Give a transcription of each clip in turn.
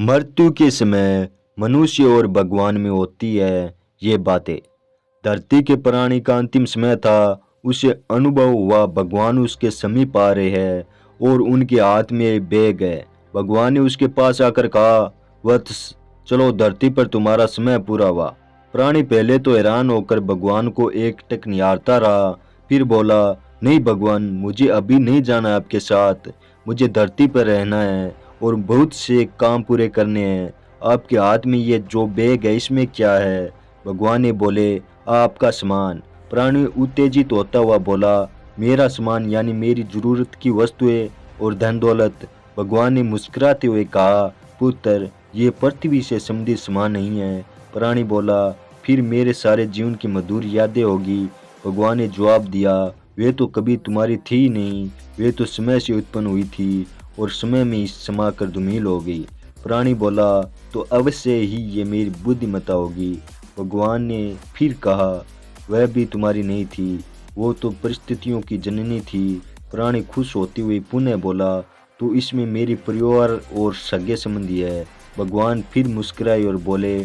मृत्यु के समय मनुष्य और भगवान में होती है ये बातें। धरती के प्राणी का अंतिम समय था, उसे अनुभव हुआ भगवान उसके समीप आ रहे हैं और उनके हाथ में बैग है। भगवान ने उसके पास आकर कहा, वत्स चलो, धरती पर तुम्हारा समय पूरा हुआ। प्राणी पहले तो हैरान होकर भगवान को एकटक निहारता रहा, फिर बोला, नहीं भगवान, मुझे अभी नहीं जाना आपके साथ, मुझे धरती पर रहना है और बहुत से काम पूरे करने हैं। आपके हाथ में ये जो बैग है इसमें क्या है? भगवान ने बोले, आपका सामान। प्राणी उत्तेजित होता हुआ बोला, मेरा सामान यानी मेरी जरूरत की वस्तुएं और धन दौलत। भगवान ने मुस्कुराते हुए कहा, पुत्र, ये पृथ्वी से संबंधित सामान नहीं है। प्राणी बोला, फिर मेरे सारे जीवन की मधुर यादें होगी। भगवान ने जवाब दिया, वे तो कभी तुम्हारी थी नहीं, वे तो समय से उत्पन्न हुई थी और समय में समा कर धूमिल हो गई। प्राणी बोला, तो अवश्य ही ये मेरी बुद्धिमत्ता होगी। भगवान ने फिर कहा, वह भी तुम्हारी नहीं थी, वो तो परिस्थितियों की जननी थी। प्राणी खुश होते हुए पुनः बोला, तो इसमें मेरी परिवार और सगे संबंधी है। भगवान फिर मुस्कुराए और बोले,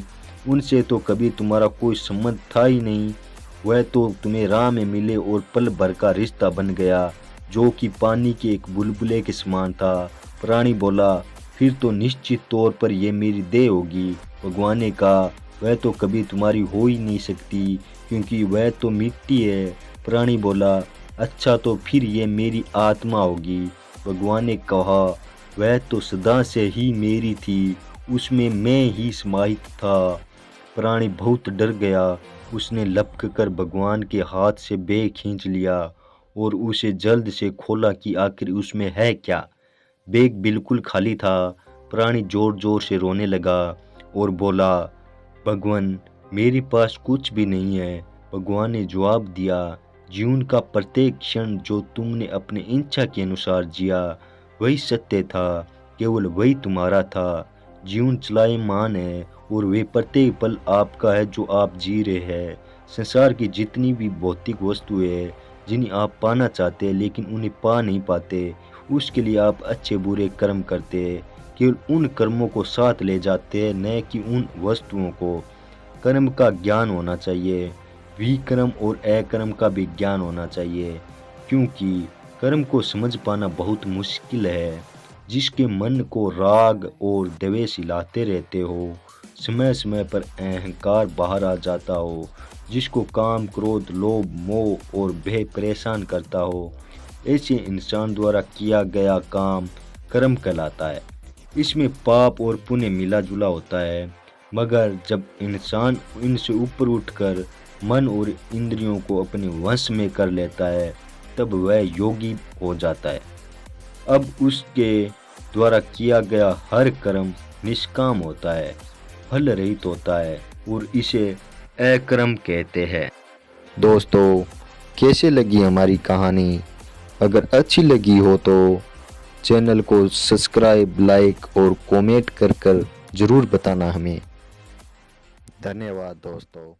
उनसे तो कभी तुम्हारा कोई संबंध था ही नहीं, वह तो तुम्हें राह में मिले और पल भर का रिश्ता बन गया, जो कि पानी के एक बुलबुले के समान था। प्राणी बोला, फिर तो निश्चित तौर पर यह मेरी देह होगी। भगवान ने कहा, वह तो कभी तुम्हारी हो ही नहीं सकती, क्योंकि वह तो मिट्टी है। प्राणी बोला, अच्छा, तो फिर ये मेरी आत्मा होगी। भगवान ने कहा, वह तो सदा से ही मेरी थी, उसमें मैं ही समाहित था। प्राणी बहुत डर गया, उसने लपक कर भगवान के हाथ से बैग खींच लिया और उसे जल्द से खोला कि आखिर उसमें है क्या। बैग बिल्कुल खाली था। प्राणी जोर जोर से रोने लगा और बोला, भगवान, मेरे पास कुछ भी नहीं है। भगवान ने जवाब दिया, जीवन का प्रत्येक क्षण जो तुमने अपने इच्छा के अनुसार जिया वही सत्य था, केवल वही तुम्हारा था। जीवन चलायमान है और वे प्रत्येक पल आपका है जो आप जी रहे हैं। संसार की जितनी भी भौतिक वस्तुएं हैं जिन्हें आप पाना चाहते हैं लेकिन उन्हें पा नहीं पाते, उसके लिए आप अच्छे बुरे कर्म करते हैं। केवल उन कर्मों को साथ ले जाते हैं, न कि उन वस्तुओं को। कर्म का ज्ञान होना चाहिए, विकर्म और अकर्म का भी ज्ञान होना चाहिए, क्योंकि कर्म को समझ पाना बहुत मुश्किल है। जिसके मन को राग और द्वेष हिलाते रहते हो, समय समय पर अहंकार बाहर आ जाता हो, जिसको काम, क्रोध, लोभ, मोह और भय परेशान करता हो, ऐसे इंसान द्वारा किया गया काम कर्म कहलाता है। इसमें पाप और पुण्य मिला जुला होता है, मगर जब इंसान इनसे ऊपर उठकर मन और इंद्रियों को अपने वश में कर लेता है, तब वह योगी हो जाता है। अब उसके द्वारा किया गया हर कर्म निष्काम होता है, फल रहित होता है और इसे अकर्म कहते हैं। दोस्तों, कैसे लगी हमारी कहानी? अगर अच्छी लगी हो तो चैनल को सब्सक्राइब, लाइक और कमेंट कर ज़रूर बताना हमें। धन्यवाद दोस्तों।